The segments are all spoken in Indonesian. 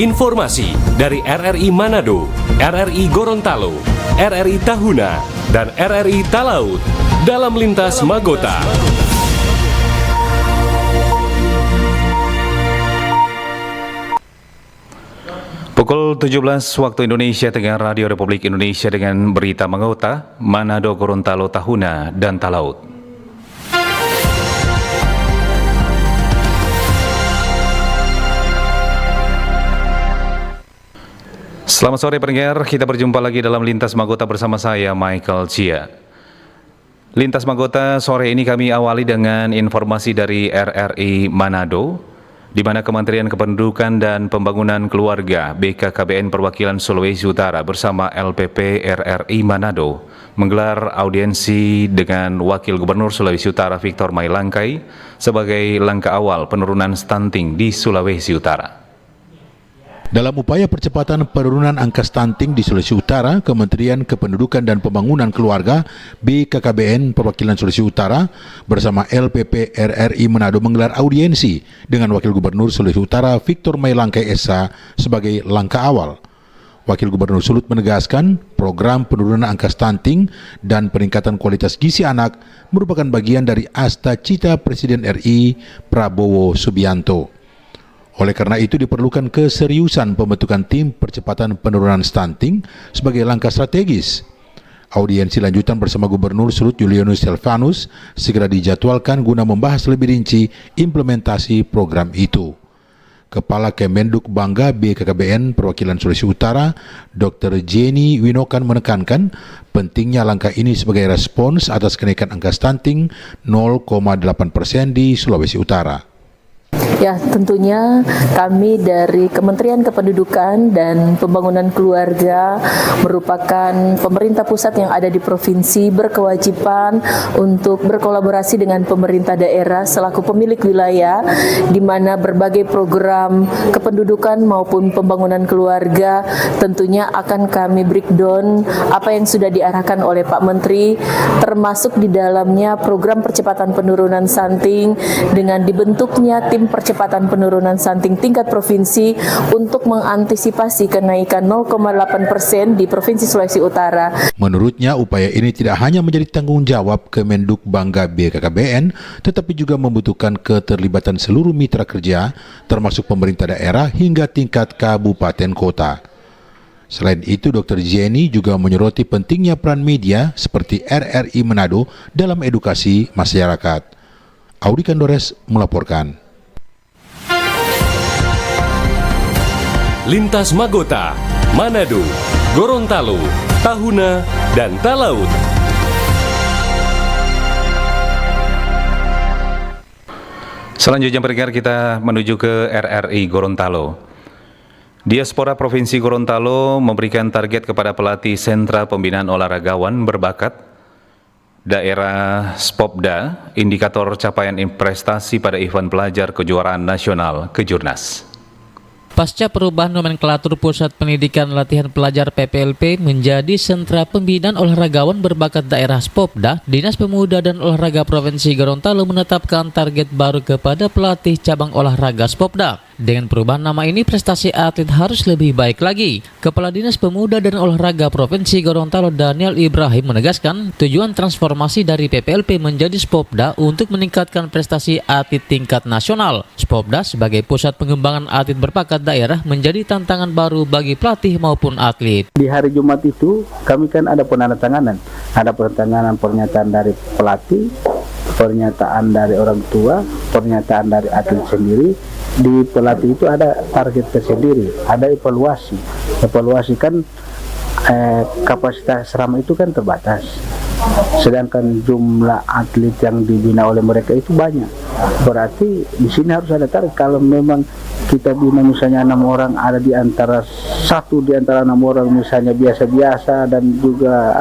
Informasi dari RRI Manado, RRI Gorontalo, RRI Tahuna, dan RRI Talaut dalam Lintas Magota. Pukul 17 waktu Indonesia Tengah, Radio Republik Indonesia dengan berita Magota, Manado, Gorontalo, Tahuna, dan Talaut. Selamat sore pendengar, kita berjumpa lagi dalam Lintas Magota bersama saya Michael Chia. Lintas Magota sore ini kami awali dengan informasi dari RRI Manado, di mana Kementerian Kependudukan dan Pembangunan Keluarga BKKBN Perwakilan Sulawesi Utara bersama LPP RRI Manado menggelar audiensi dengan Wakil Gubernur Sulawesi Utara Victor Mailangkai sebagai langkah awal penurunan stunting di Sulawesi Utara. Dalam upaya percepatan penurunan angka stunting di Sulawesi Utara, Kementerian Kependudukan dan Pembangunan Keluarga BKKBN Perwakilan Sulawesi Utara bersama LPP RRI Manado menggelar audiensi dengan Wakil Gubernur Sulawesi Utara Victor Mailangkai SH sebagai langkah awal. Wakil Gubernur Sulut menegaskan program penurunan angka stunting dan peningkatan kualitas gizi anak merupakan bagian dari Asta Cita Presiden RI Prabowo Subianto. Oleh karena itu diperlukan keseriusan pembentukan tim percepatan penurunan stunting sebagai langkah strategis. Audiensi lanjutan bersama Gubernur Sulut Julianus Silvanus segera dijadwalkan guna membahas lebih rinci implementasi program itu. Kepala Kemenduk Bangga BKKBN Perwakilan Sulawesi Utara, Dr. Jenny Winokan menekankan pentingnya langkah ini sebagai respons atas kenaikan angka stunting 0,8% di Sulawesi Utara. Ya, tentunya kami dari Kementerian Kependudukan dan Pembangunan Keluarga merupakan pemerintah pusat yang ada di provinsi berkewajiban untuk berkolaborasi dengan pemerintah daerah selaku pemilik wilayah, di mana berbagai program kependudukan maupun pembangunan keluarga tentunya akan kami breakdown apa yang sudah diarahkan oleh Pak Menteri, termasuk di dalamnya program percepatan penurunan stunting dengan dibentuknya tim percepatan penurunan stunting tingkat provinsi untuk mengantisipasi kenaikan 0,8% di Provinsi Sulawesi Utara. Menurutnya, upaya ini tidak hanya menjadi tanggung jawab Kemenduk Bangga BKKBN, tetapi juga membutuhkan keterlibatan seluruh mitra kerja, termasuk pemerintah daerah hingga tingkat kabupaten kota. Selain itu, Dr. Jenny juga menyoroti pentingnya peran media seperti RRI Manado dalam edukasi masyarakat. Audi Kandores melaporkan. Lintas Magota, Manado, Gorontalo, Tahuna, dan Talaut. Selanjutnya pendengar, kita menuju ke RRI Gorontalo. Diaspora Provinsi Gorontalo memberikan target kepada pelatih sentra pembinaan olahragawan berbakat daerah Spopda, indikator capaian prestasi pada event pelajar kejuaraan nasional Kejurnas. Pasca perubahan nomenklatur Pusat Pendidikan Latihan Pelajar PPLP menjadi sentra pembinaan olahragawan berbakat daerah Spopda, Dinas Pemuda dan Olahraga Provinsi Gorontalo menetapkan target baru kepada pelatih cabang olahraga Spopda. Dengan perubahan nama ini, prestasi atlet harus lebih baik lagi. Kepala Dinas Pemuda dan Olahraga Provinsi Gorontalo Daniel Ibrahim menegaskan tujuan transformasi dari PPLP menjadi Spopda untuk meningkatkan prestasi atlet tingkat nasional. Spopda sebagai pusat pengembangan atlet berbakat daerah menjadi tantangan baru bagi pelatih maupun atlet. Di hari Jumat itu kami kan ada penandatanganan. Ada penandatanganan pernyataan dari pelatih, pernyataan dari orang tua, pernyataan dari atlet sendiri. Di pelatih itu ada target tersendiri, ada evaluasi. Evaluasi kan kapasitas asrama itu kan terbatas. Sedangkan jumlah atlet yang dibina oleh mereka itu banyak. Berarti di sini harus ada target. Kalau memang kita bina misalnya 6 orang, ada di antara 6 orang misalnya biasa-biasa dan juga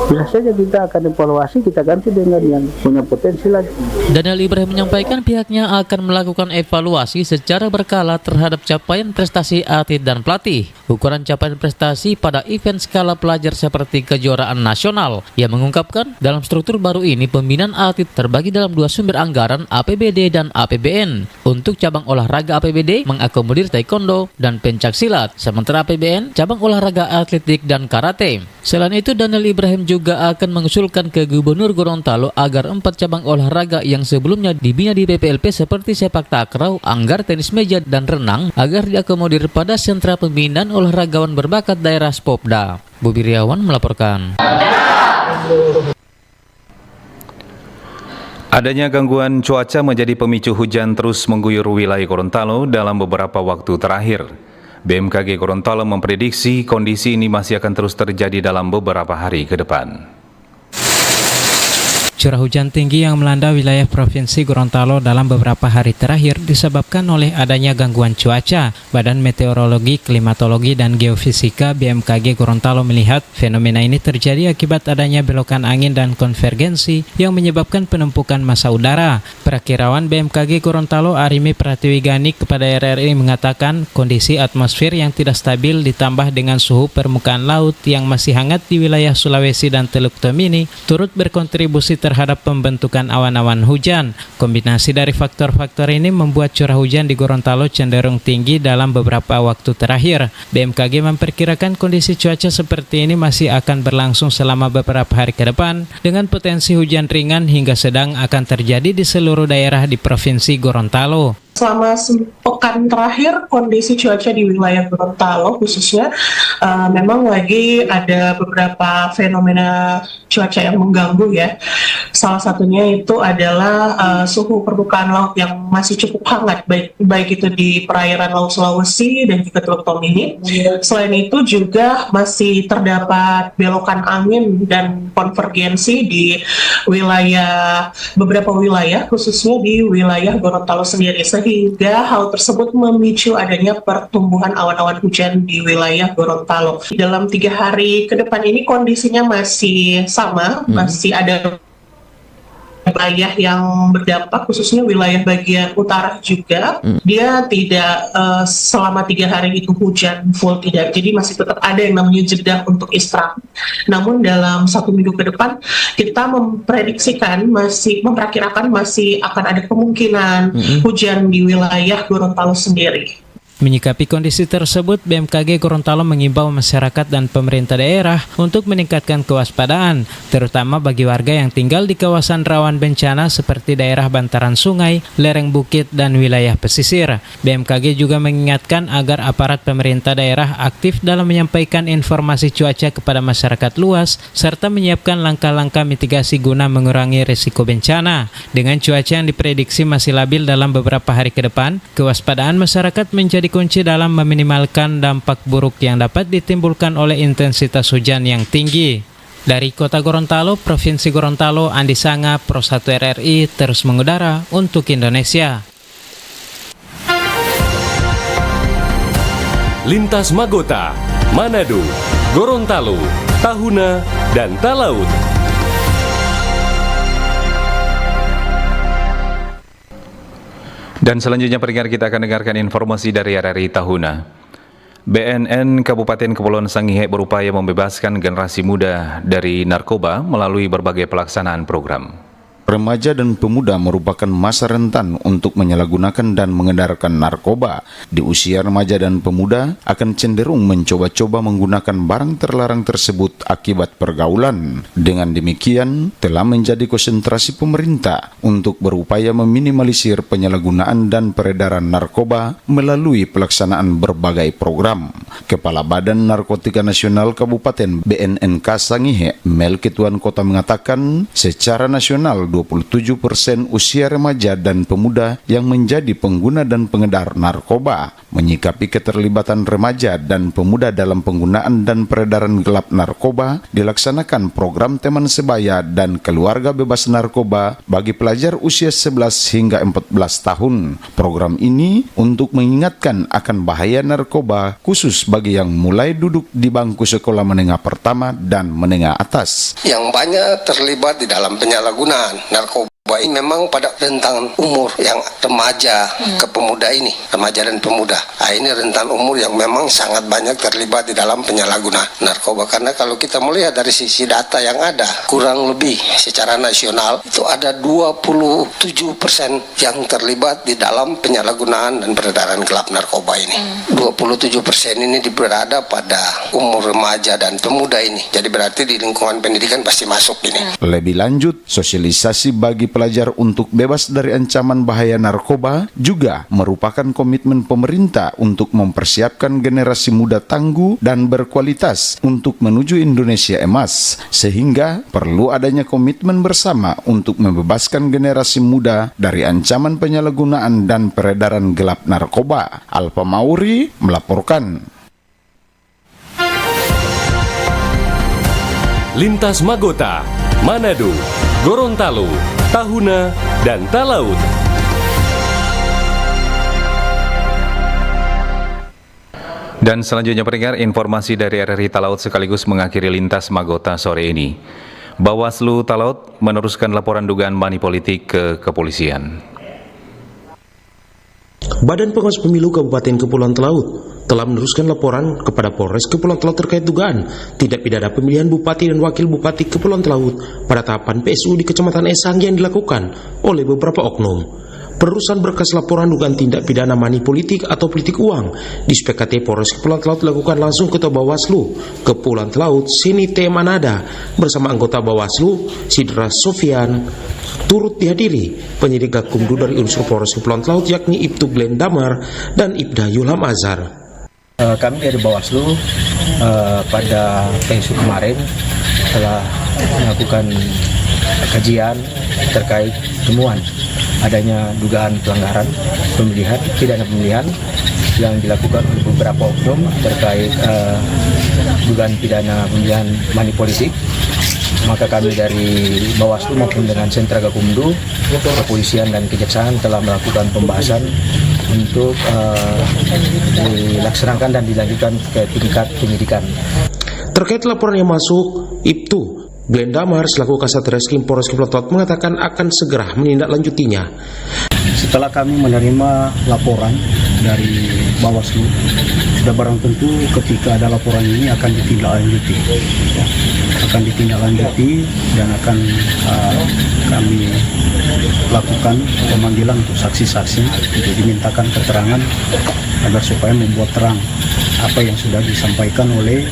bisa saja kita akan evaluasi, kita ganti dengan yang punya potensi lagi. Daniel Ibrahim menyampaikan pihaknya akan melakukan evaluasi secara berkala terhadap capaian prestasi atlet dan pelatih. Ukuran capaian prestasi pada event skala pelajar seperti kejuaraan nasional. Ia mengungkapkan dalam struktur baru ini pembinaan atlet terbagi dalam 2 sumber anggaran, APBD dan APBN. Untuk cabang olahraga APBD PBD mengakomodir taekwondo dan pencak silat, sementara APBN cabang olahraga atletik dan karate. Selain itu, Daniel Ibrahim juga akan mengusulkan ke Gubernur Gorontalo agar 4 cabang olahraga yang sebelumnya dibina di PPLP seperti sepak takraw, anggar, tenis meja, dan renang agar diakomodir pada sentra pembinaan olahragawan berbakat daerah Spopda. Bobi Riawan melaporkan. Adanya gangguan cuaca menjadi pemicu hujan terus mengguyur wilayah Gorontalo dalam beberapa waktu terakhir. BMKG Gorontalo memprediksi kondisi ini masih akan terus terjadi dalam beberapa hari ke depan. Curah hujan tinggi yang melanda wilayah Provinsi Gorontalo dalam beberapa hari terakhir disebabkan oleh adanya gangguan cuaca. Badan Meteorologi, Klimatologi, dan Geofisika BMKG Gorontalo melihat fenomena ini terjadi akibat adanya belokan angin dan konvergensi yang menyebabkan penumpukan massa udara. Perakirawan BMKG Gorontalo Arimi Pratiwigani kepada RRI mengatakan kondisi atmosfer yang tidak stabil ditambah dengan suhu permukaan laut yang masih hangat di wilayah Sulawesi dan Teluk Tomini turut berkontribusi terhadap pembentukan awan-awan hujan. Kombinasi dari faktor-faktor ini membuat curah hujan di Gorontalo cenderung tinggi dalam beberapa waktu terakhir. BMKG memperkirakan kondisi cuaca seperti ini masih akan berlangsung selama beberapa hari ke depan, dengan potensi hujan ringan hingga sedang akan terjadi di seluruh daerah di Provinsi Gorontalo. Selama sepekan terakhir, kondisi cuaca di wilayah Gorontalo khususnya memang lagi ada beberapa fenomena cuaca yang mengganggu ya. Salah satunya itu adalah suhu permukaan laut yang masih cukup hangat, baik itu di perairan Laut Sulawesi dan juga Teluk Tomini. Selain itu juga masih terdapat belokan angin dan konvergensi di beberapa wilayah, khususnya di wilayah Gorontalo sendiri. Sehingga hal tersebut memicu adanya pertumbuhan awan-awan hujan di wilayah Gorontalo. Dalam 3 hari ke depan ini kondisinya masih sama, masih ada wilayah yang berdampak, khususnya wilayah bagian utara juga. Dia tidak selama 3 hari itu hujan full, tidak. Jadi masih tetap ada yang namanya jeda untuk istirahat. Namun dalam 1 minggu ke depan kita memperkirakan masih akan ada kemungkinan hujan di wilayah Gorontalo sendiri. Menyikapi kondisi tersebut, BMKG Gorontalo mengimbau masyarakat dan pemerintah daerah untuk meningkatkan kewaspadaan, terutama bagi warga yang tinggal di kawasan rawan bencana seperti daerah bantaran sungai, lereng bukit, dan wilayah pesisir. BMKG juga mengingatkan agar aparat pemerintah daerah aktif dalam menyampaikan informasi cuaca kepada masyarakat luas, serta menyiapkan langkah-langkah mitigasi guna mengurangi risiko bencana. Dengan cuaca yang diprediksi masih labil dalam beberapa hari ke depan, kewaspadaan masyarakat menjadi kunci dalam meminimalkan dampak buruk yang dapat ditimbulkan oleh intensitas hujan yang tinggi. Dari Kota Gorontalo, Provinsi Gorontalo, Andi Sanga, Pro 1 RRI terus mengudara untuk Indonesia. Lintas Magota, Manado, Gorontalo, Tahuna, dan Talaut. Dan selanjutnya pendengar, kita akan dengarkan informasi dari RRI Tahuna. BNN Kabupaten Kepulauan Sangihe berupaya membebaskan generasi muda dari narkoba melalui berbagai pelaksanaan program. Remaja dan pemuda merupakan masa rentan untuk menyalahgunakan dan mengedarkan narkoba. Di usia remaja dan pemuda akan cenderung mencoba-coba menggunakan barang terlarang tersebut akibat pergaulan. Dengan demikian, telah menjadi konsentrasi pemerintah untuk berupaya meminimalisir penyalahgunaan dan peredaran narkoba melalui pelaksanaan berbagai program. Kepala Badan Narkotika Nasional Kabupaten BNNK Sangihe, Melki Tuan Kota mengatakan, secara nasional 27% usia remaja dan pemuda yang menjadi pengguna dan pengedar narkoba. Menyikapi keterlibatan remaja dan pemuda dalam penggunaan dan peredaran gelap narkoba, dilaksanakan program teman sebaya dan keluarga bebas narkoba bagi pelajar usia 11 hingga 14 tahun. Program ini untuk mengingatkan akan bahaya narkoba khusus bagi yang mulai duduk di bangku sekolah menengah pertama dan menengah atas. Yang banyak terlibat di dalam penyalahgunaan narkoba Bahwa ini memang pada rentang umur yang remaja ke pemuda ini, remaja dan pemuda. Nah, ini rentan umur yang memang sangat banyak terlibat di dalam penyalahgunaan narkoba. Karena kalau kita melihat dari sisi data yang ada, kurang lebih secara nasional itu ada 27% yang terlibat di dalam penyalahgunaan dan peredaran gelap narkoba ini. 27% ini berada pada umur remaja dan pemuda ini. Jadi berarti di lingkungan pendidikan pasti masuk ini. Lebih lanjut, sosialisasi bagi pelajar untuk bebas dari ancaman bahaya narkoba juga merupakan komitmen pemerintah untuk mempersiapkan generasi muda tangguh dan berkualitas untuk menuju Indonesia emas, sehingga perlu adanya komitmen bersama untuk membebaskan generasi muda dari ancaman penyalahgunaan dan peredaran gelap narkoba. Alfa Mauri melaporkan. Lintas Magota, Manado, Gorontalo, Tahuna, dan Talaut. Dan selanjutnya pendengar, informasi dari RRI Talaut sekaligus mengakhiri Lintas Magota sore ini. Bawaslu Talaut meneruskan laporan dugaan money politik ke kepolisian. Badan Pengawas Pemilu Kabupaten Kepulauan Talaut telah meneruskan laporan kepada Polres Kepulauan Talaut terkait dugaan tindak pidana pemilihan Bupati dan Wakil Bupati Kepulauan Talaut pada tahapan PSU di Kecamatan Esang yang dilakukan oleh beberapa oknum. Penerusan berkas laporan dugaan tindak pidana money politik atau politik uang di SPKT Polres Kepulauan Talaut dilakukan langsung Ketua Bawaslu Kepulauan Talaut Sini T. Manada bersama anggota Bawaslu Sidra Sofian. Turut dihadiri penyidik Gakumdu dari unsur Polres Kepulauan Talaut yakni Ibtu Glenn Damar dan Ibda Yulham Azhar. Kami dari Bawaslu pada PSU kemarin telah melakukan kajian terkait temuan adanya dugaan pelanggaran pemilihan, pidana pemilihan yang dilakukan oleh beberapa oknum terkait dugaan pidana pemilihan money politik. Maka kami dari Bawaslu maupun dengan Sentra Gakumdu, Kepolisian dan Kejaksaan telah melakukan pembahasan untuk dilaksanakan dan dilanjutkan ke tingkat penyidikan. Terkait laporan yang masuk, Ibtu Glenn Damar selaku Kasat Reskrim Polres Kepulauan Talaut mengatakan akan segera menindaklanjutinya. Setelah kami menerima laporan dari Bawaslu, sudah barang tentu ketika ada laporan ini akan ditindaklanjuti, dan akan kami lakukan pemanggilan untuk saksi-saksi untuk dimintakan keterangan agar supaya membuat terang apa yang sudah disampaikan oleh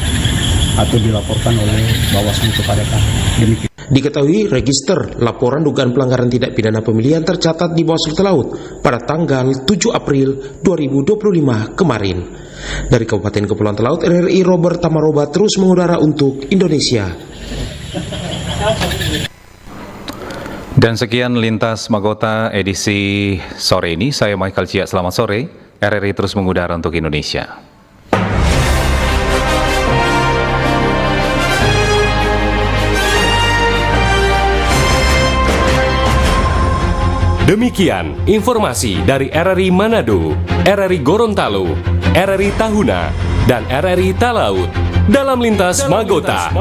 atau dilaporkan oleh Bawaslu kepada kami. Demikian. Diketahui register laporan dugaan pelanggaran tindak pidana pemilihan tercatat di Bawaslu Talaut pada tanggal 7 April 2025 kemarin. Dari Kabupaten Kepulauan Talaut, RRI Robert Tamaroba terus mengudara untuk Indonesia. Dan sekian Lintas Magota edisi sore ini. Saya Michael Cia, selamat sore. RRI terus mengudara untuk Indonesia. Demikian informasi dari RRI Manado, RRI Gorontalo, RRI Tahuna, dan RRI Talaut dalam Lintas Magota.